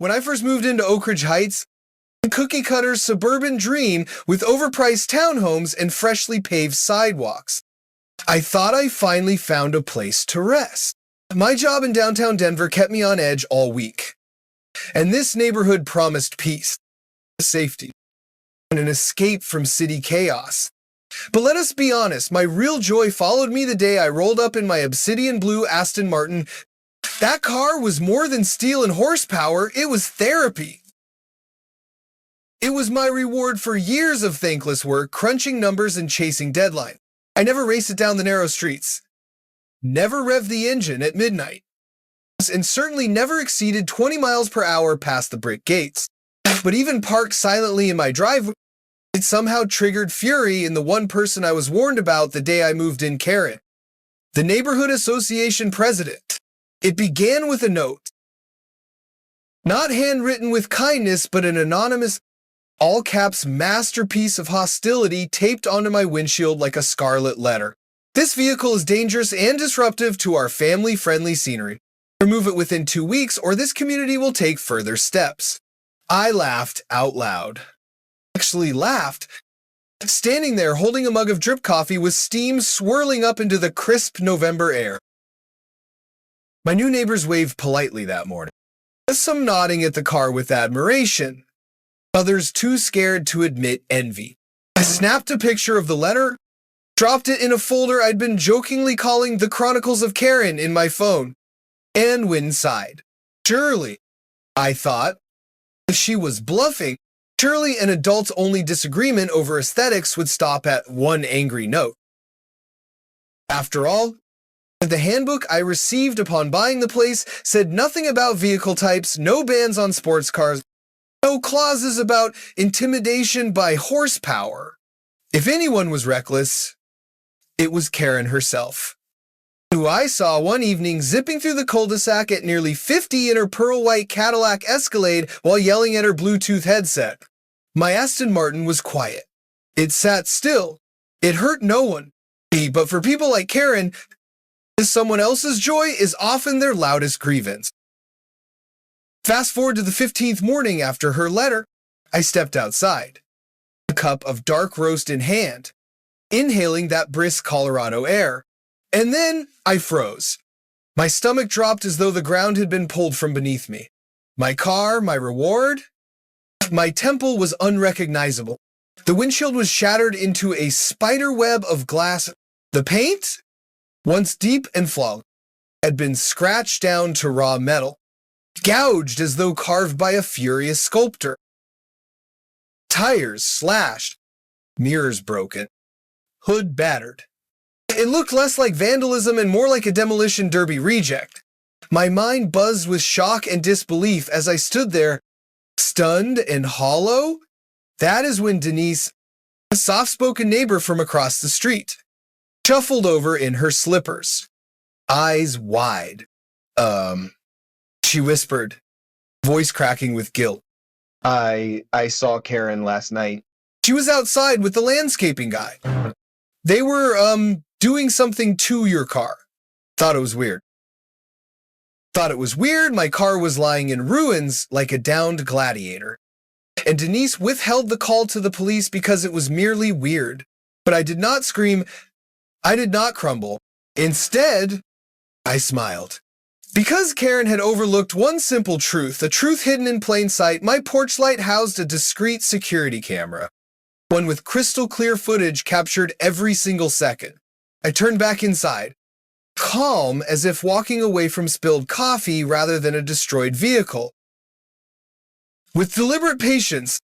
When I first moved into Oak Ridge Heights, a cookie-cutter suburban dream with overpriced townhomes and freshly paved sidewalks. I thought I finally found a place to rest. My job in downtown Denver kept me on edge all week. And this neighborhood promised peace, safety, and an escape from city chaos. But let us be honest, my real joy followed me the day I rolled up in my obsidian blue Aston Martin. That car was more than steel and horsepower, it was therapy. It was my reward for years of thankless work, crunching numbers and chasing deadline. I never raced it down the narrow streets, never revved the engine at midnight, and certainly never exceeded 20 miles per hour past the brick gates. But even parked silently in my driveway, it somehow triggered fury in the one person I was warned about the day I moved in, Karen, the neighborhood association president. It began with a note, not handwritten with kindness, but an anonymous, all-caps masterpiece of hostility taped onto my windshield like a scarlet letter. This vehicle is dangerous and disruptive to our family-friendly scenery. Remove it within 2 weeks, or this community will take further steps. I laughed out loud. Actually laughed, standing there holding a mug of drip coffee with steam swirling up into the crisp November air. My new neighbors waved politely that morning, some nodding at the car with admiration, others too scared to admit envy. I snapped a picture of the letter, dropped it in a folder I'd been jokingly calling The Chronicles of Karen in my phone, and Wynn sighed. Surely, I thought, she was bluffing. Surely an adults-only disagreement over aesthetics would stop at one angry note. After all, the handbook I received upon buying the place said nothing about vehicle types, no bans on sports cars, no clauses about intimidation by horsepower. If anyone was reckless, it was Karen herself, who I saw one evening zipping through the cul-de-sac at nearly 50 in her pearl-white Cadillac Escalade while yelling at her Bluetooth headset. My Aston Martin was quiet. It sat still. It hurt no one. But for people like Karen, someone else's joy is often their loudest grievance. Fast forward to the 15th morning after her letter, I stepped outside, a cup of dark roast in hand, inhaling that brisk Colorado air. And then I froze. My stomach dropped as though the ground had been pulled from beneath me. My car, my reward. My temple was unrecognizable. The windshield was shattered into a spider web of glass. The paint, once deep and flawless, had been scratched down to raw metal, gouged as though carved by a furious sculptor. Tires slashed, mirrors broken, hood battered. It looked less like vandalism and more like a demolition derby reject. My mind buzzed with shock and disbelief as I stood there, stunned and hollow. That is when Denise, a soft-spoken neighbor from across the street, shuffled over in her slippers, eyes wide. She whispered, voice cracking with guilt. I saw Karen last night. She was outside with the landscaping guy. They were, doing something to your car. Thought it was weird. My car was lying in ruins like a downed gladiator. And Denise withheld the call to the police because it was merely weird. But I did not scream. I did not crumble. Instead, I smiled. Because Karen had overlooked one simple truth, a truth hidden in plain sight, my porch light housed a discreet security camera, one with crystal clear footage captured every single second. I turned back inside, calm as if walking away from spilled coffee rather than a destroyed vehicle. With deliberate patience,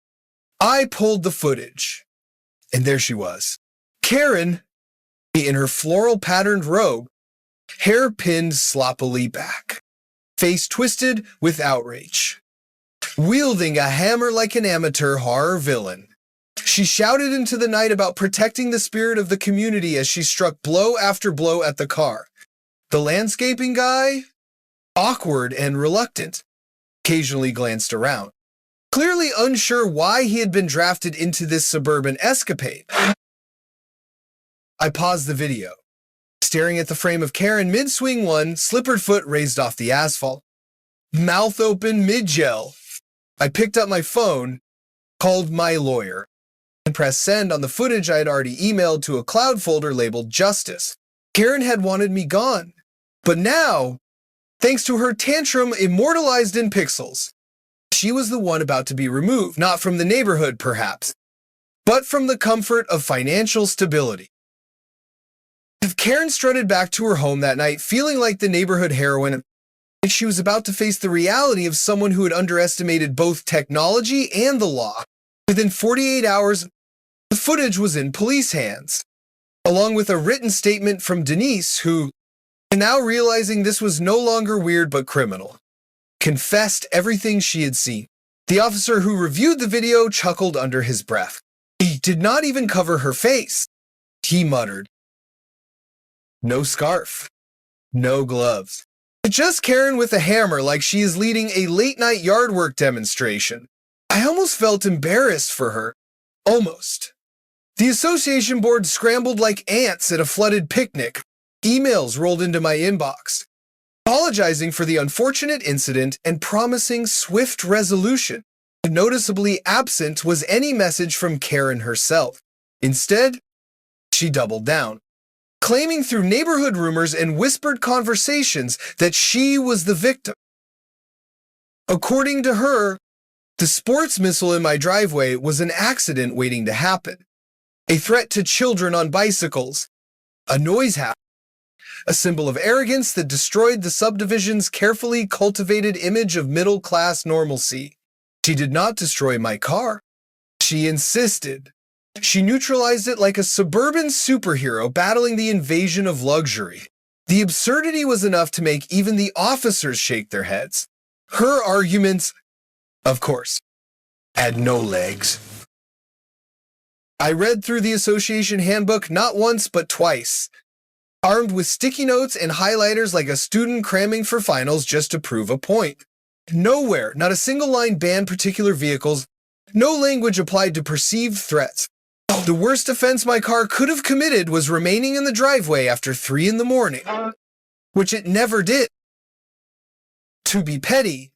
I pulled the footage, and there she was. Karen, in her floral-patterned robe, hair pinned sloppily back, face twisted with outrage, wielding a hammer like an amateur horror villain. She shouted into the night about protecting the spirit of the community as she struck blow after blow at the car. The landscaping guy, awkward and reluctant, occasionally glanced around, clearly unsure why he had been drafted into this suburban escapade. I paused the video, staring at the frame of Karen mid-swing, one slippered foot raised off the asphalt, mouth open mid-gel, I picked up my phone, called my lawyer, and pressed send on the footage I had already emailed to a cloud folder labeled Justice. Karen had wanted me gone, but now, thanks to her tantrum immortalized in pixels, she was the one about to be removed, not from the neighborhood perhaps, but from the comfort of financial stability. If Karen strutted back to her home that night feeling like the neighborhood heroine, she was about to face the reality of someone who had underestimated both technology and the law. Within 48 hours, the footage was in police hands, along with a written statement from Denise, who, now realizing this was no longer weird but criminal, confessed everything she had seen. The officer who reviewed the video chuckled under his breath. He did not even cover her face. He muttered, "No scarf, no gloves. Just Karen with a hammer like she is leading a late-night yard work demonstration." I almost felt embarrassed for her. Almost. The association board scrambled like ants at a flooded picnic. Emails rolled into my inbox, apologizing for the unfortunate incident and promising swift resolution. Noticeably absent was any message from Karen herself. Instead, she doubled down, claiming through neighborhood rumors and whispered conversations that she was the victim. According to her, the sports missile in my driveway was an accident waiting to happen, a threat to children on bicycles, a noise hazard, a symbol of arrogance that destroyed the subdivision's carefully cultivated image of middle-class normalcy. She did not destroy my car. She insisted. She neutralized it like a suburban superhero battling the invasion of luxury. The absurdity was enough to make even the officers shake their heads. Her arguments, of course, had no legs. I read through the association handbook not once but twice, armed with sticky notes and highlighters like a student cramming for finals just to prove a point. Nowhere, not a single line banned particular vehicles, no language applied to perceived threats. The worst offense my car could have committed was remaining in the driveway after 3 in the morning, which it never did. To be petty,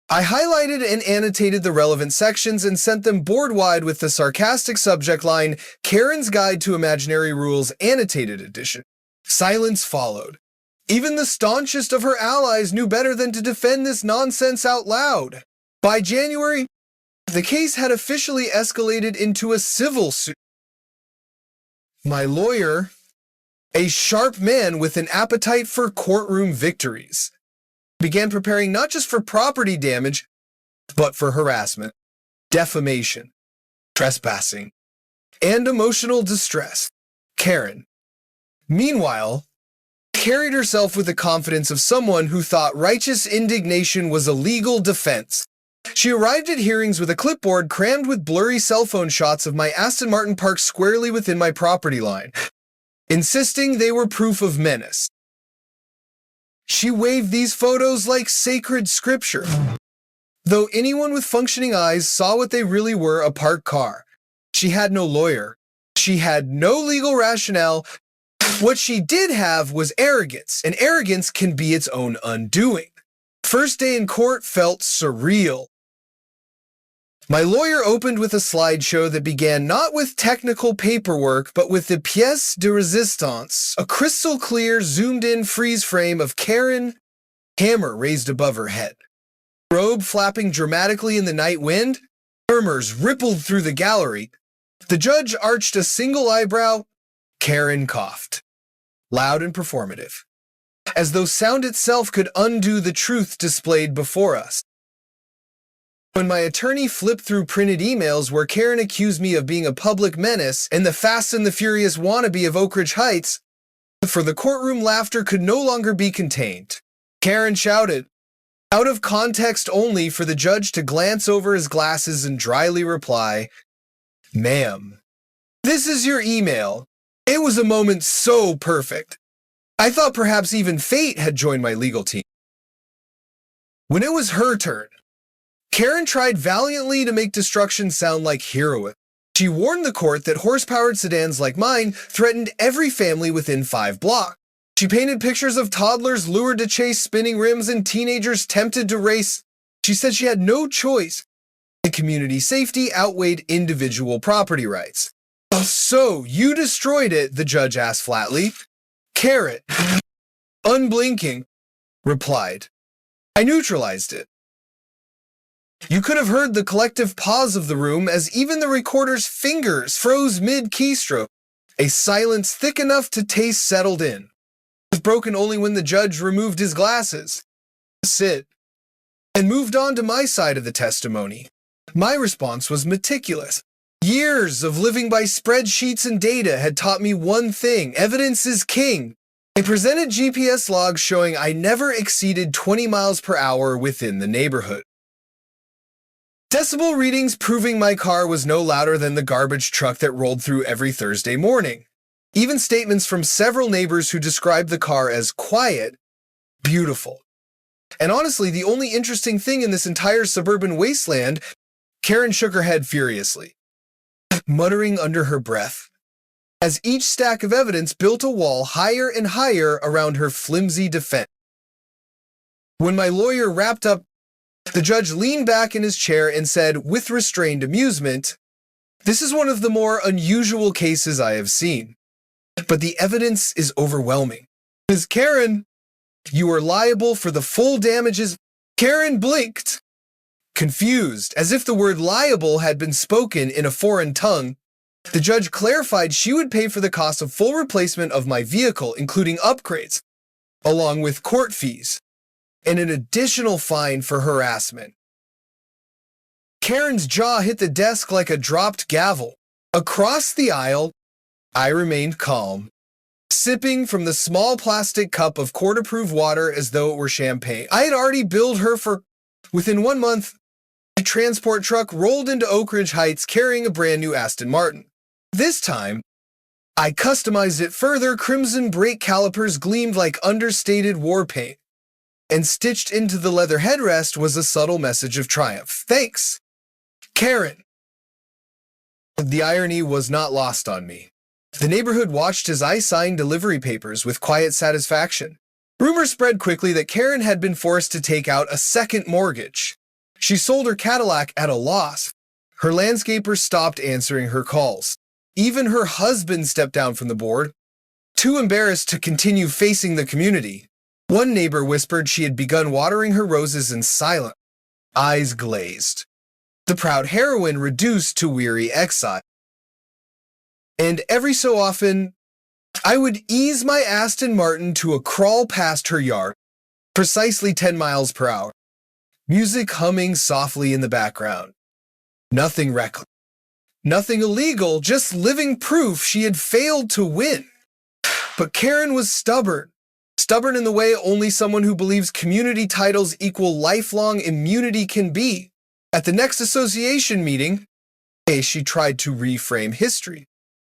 I highlighted and annotated the relevant sections and sent them board-wide with the sarcastic subject line, "Karen's Guide to Imaginary Rules, Annotated Edition." Silence followed. Even the staunchest of her allies knew better than to defend this nonsense out loud. By January, the case had officially escalated into a civil suit. My lawyer, a sharp man with an appetite for courtroom victories, began preparing not just for property damage, but for harassment, defamation, trespassing, and emotional distress. Karen, meanwhile, carried herself with the confidence of someone who thought righteous indignation was a legal defense. She arrived at hearings with a clipboard crammed with blurry cell phone shots of my Aston Martin parked squarely within my property line, insisting they were proof of menace. She waved these photos like sacred scripture, though anyone with functioning eyes saw what they really were, a parked car. She had no lawyer. She had no legal rationale. What she did have was arrogance, and arrogance can be its own undoing. First day in court felt surreal. My lawyer opened with a slideshow that began not with technical paperwork, but with the pièce de résistance, a crystal clear, zoomed-in freeze frame of Karen, hammer raised above her head. Robe flapping dramatically in the night wind, murmurs rippled through the gallery. The judge arched a single eyebrow. Karen coughed, loud and performative, as though sound itself could undo the truth displayed before us. When my attorney flipped through printed emails where Karen accused me of being a public menace and the Fast and the Furious wannabe of Oak Ridge Heights, for the courtroom laughter could no longer be contained. Karen shouted, out of context only for the judge to glance over his glasses and dryly reply, "Ma'am, this is your email." It was a moment so perfect. I thought perhaps even fate had joined my legal team. When it was her turn, Karen tried valiantly to make destruction sound like heroism. She warned the court that horse-powered sedans like mine threatened every family within 5 blocks. She painted pictures of toddlers lured to chase spinning rims and teenagers tempted to race. She said she had no choice Community safety outweighed individual property rights. So, you destroyed it, the judge asked flatly. Carrot, unblinking, replied. I neutralized it. You could have heard the collective pause of the room as even the recorder's fingers froze mid-keystroke, a silence thick enough to taste settled in. It was broken only when the judge removed his glasses, sit, and moved on to my side of the testimony. My response was meticulous. Years of living by spreadsheets and data had taught me one thing: evidence is king. I presented GPS logs showing I never exceeded 20 miles per hour within the neighborhood. Decibel readings proving my car was no louder than the garbage truck that rolled through every Thursday morning. Even statements from several neighbors who described the car as quiet, beautiful. And honestly, the only interesting thing in this entire suburban wasteland, Karen shook her head furiously, muttering under her breath, as each stack of evidence built a wall higher and higher around her flimsy defense. When my lawyer wrapped up, the judge leaned back in his chair and said, with restrained amusement, "This is one of the more unusual cases I have seen, but the evidence is overwhelming. Ms. Karen, you are liable for the full damages." Karen blinked, confused, as if the word liable had been spoken in a foreign tongue. The judge clarified she would pay for the cost of full replacement of my vehicle, including upgrades, along with court fees, and an additional fine for harassment. Karen's jaw hit the desk like a dropped gavel. Across the aisle, I remained calm, sipping from the small plastic cup of court-approved water as though it were champagne. I had already billed her for... Within 1 month, a transport truck rolled into Oak Ridge Heights carrying a brand new Aston Martin. This time, I customized it further. Crimson brake calipers gleamed like understated war paint, and stitched into the leather headrest was a subtle message of triumph. Thanks, Karen. The irony was not lost on me. The neighborhood watched as I signed delivery papers with quiet satisfaction. Rumors spread quickly that Karen had been forced to take out a second mortgage. She sold her Cadillac at a loss. Her landscaper stopped answering her calls. Even her husband stepped down from the board, too embarrassed to continue facing the community. One neighbor whispered she had begun watering her roses in silence, eyes glazed, the proud heroine reduced to weary exile. And every so often, I would ease my Aston Martin to a crawl past her yard, precisely 10 miles per hour, music humming softly in the background. Nothing reckless, nothing illegal, just living proof she had failed to win. But Karen was stubborn. Stubborn in the way only someone who believes community titles equal lifelong immunity can be. At the next association meeting, she tried to reframe history,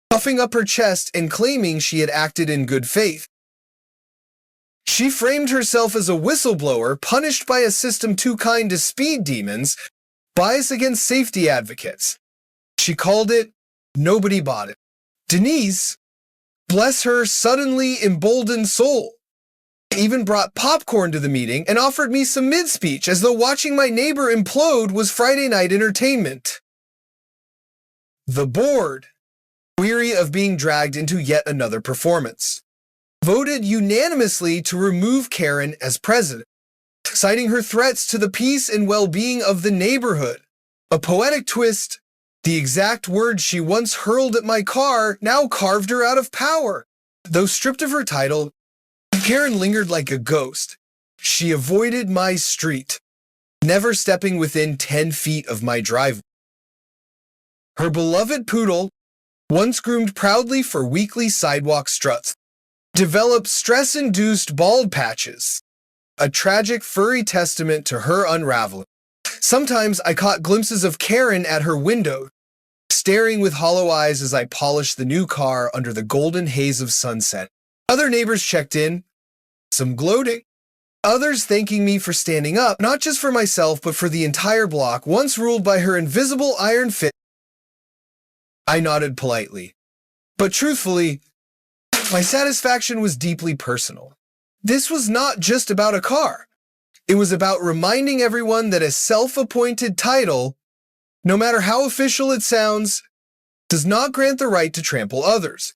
puffing up her chest and claiming she had acted in good faith. She framed herself as a whistleblower punished by a system too kind to speed demons, bias against safety advocates. She called it Nobody Bought It. Denise, bless her suddenly emboldened soul, even brought popcorn to the meeting and offered me some mid-speech as though watching my neighbor implode was Friday night entertainment. The board, weary of being dragged into yet another performance, voted unanimously to remove Karen as president, citing her threats to the peace and well-being of the neighborhood. A poetic twist, the exact words she once hurled at my car now carved her out of power. Though stripped of her title, Karen lingered like a ghost. She avoided my street, never stepping within 10 feet of my driveway. Her beloved poodle, once groomed proudly for weekly sidewalk struts, developed stress-induced bald patches, a tragic furry testament to her unraveling. Sometimes I caught glimpses of Karen at her window, staring with hollow eyes as I polished the new car under the golden haze of sunset. Other neighbors checked in, some gloating, others thanking me for standing up, not just for myself, but for the entire block, once ruled by her invisible iron fist. I nodded politely, but truthfully, my satisfaction was deeply personal. This was not just about a car. It was about reminding everyone that a self-appointed title no matter how official it sounds, does not grant the right to trample others.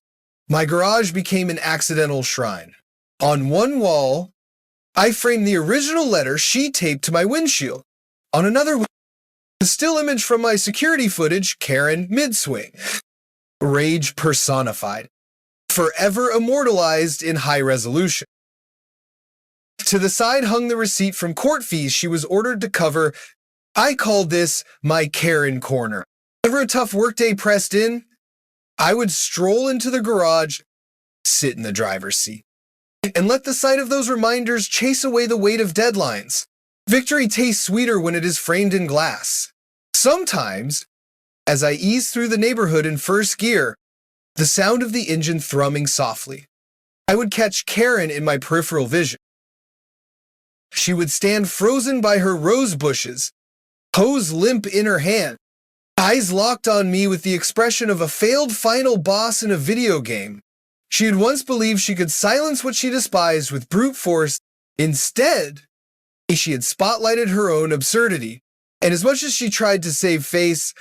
My garage became an accidental shrine. On one wall, I framed the original letter she taped to my windshield. On another, a still image from my security footage, Karen mid-swing. Rage personified, forever immortalized in high resolution. To the side hung the receipt from court fees she was ordered to cover. I called this my Karen corner. Whenever a tough workday pressed in, I would stroll into the garage, sit in the driver's seat, and let the sight of those reminders chase away the weight of deadlines. Victory tastes sweeter when it is framed in glass. Sometimes, as I ease through the neighborhood in first gear, the sound of the engine thrumming softly, I would catch Karen in my peripheral vision. She would stand frozen by her rose bushes, hose limp in her hand, eyes locked on me with the expression of a failed final boss in a video game. She had once believed she could silence what she despised with brute force. Instead, she had spotlighted her own absurdity. And as much as she tried to save face,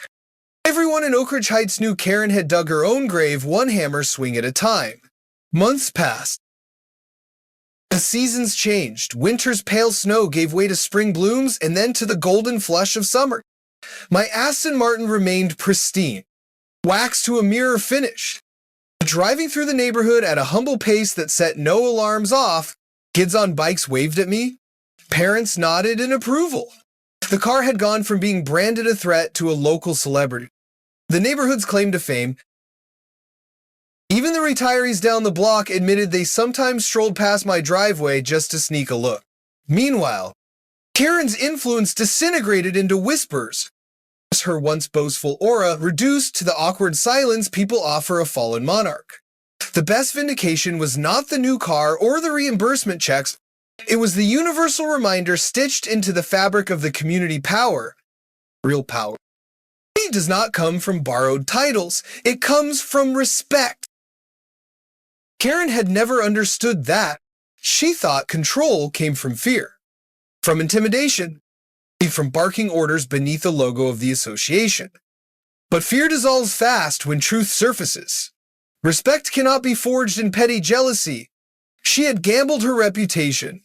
everyone in Oak Ridge Heights knew Karen had dug her own grave one hammer swing at a time. Months passed. The seasons changed. Winter's pale snow gave way to spring blooms and then to the golden flush of summer. My Aston Martin remained pristine, waxed to a mirror finish. Driving through the neighborhood at a humble pace that set no alarms off, kids on bikes waved at me. Parents nodded in approval. The car had gone from being branded a threat to a local celebrity. The neighborhood's claim to fame. Even the retirees down the block admitted they sometimes strolled past my driveway just to sneak a look. Meanwhile, Karen's influence disintegrated into whispers. Her once boastful aura reduced to the awkward silence people offer a fallen monarch. The best vindication was not the new car or the reimbursement checks. It was the universal reminder stitched into the fabric of the community power. Real power. It does not come from borrowed titles. It comes from respect. Karen had never understood that. She thought control came from fear, from intimidation, from barking orders beneath the logo of the association. But fear dissolves fast when truth surfaces. Respect cannot be forged in petty jealousy. She had gambled her reputation,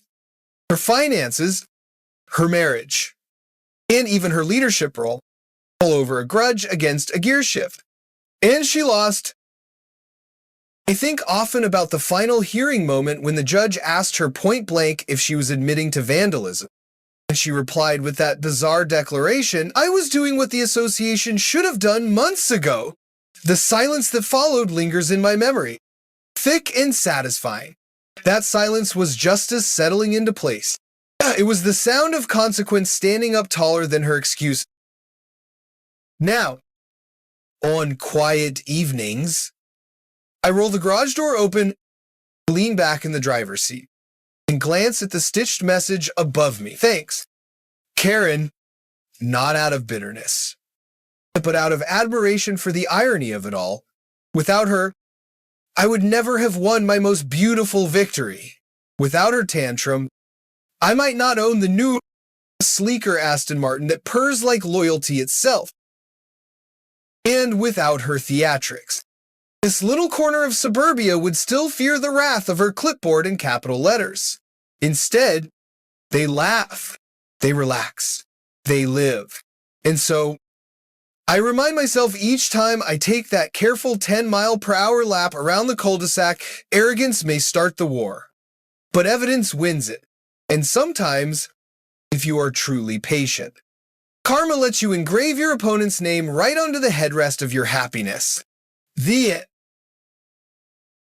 her finances, her marriage, and even her leadership role, all over a grudge against a gear shift. And she lost. I think often about the final hearing moment when the judge asked her point blank if she was admitting to vandalism. And she replied with that bizarre declaration, "I was doing what the association should have done months ago." The silence that followed lingers in my memory, thick and satisfying. That silence was justice settling into place. It was the sound of consequence standing up taller than her excuse. Now, on quiet evenings, I roll the garage door open, lean back in the driver's seat, and glance at the stitched message above me. Thanks, Karen, not out of bitterness, but out of admiration for the irony of it all. Without her, I would never have won my most beautiful victory. Without her tantrum, I might not own the new, sleeker Aston Martin that purrs like loyalty itself. And without her theatrics, this little corner of suburbia would still fear the wrath of her clipboard in capital letters. Instead, they laugh, they relax, they live. And so, I remind myself each time I take that careful 10-mile-per-hour lap around the cul-de-sac, arrogance may start the war, but evidence wins it. And sometimes, if you are truly patient, karma lets you engrave your opponent's name right onto the headrest of your happiness. The end.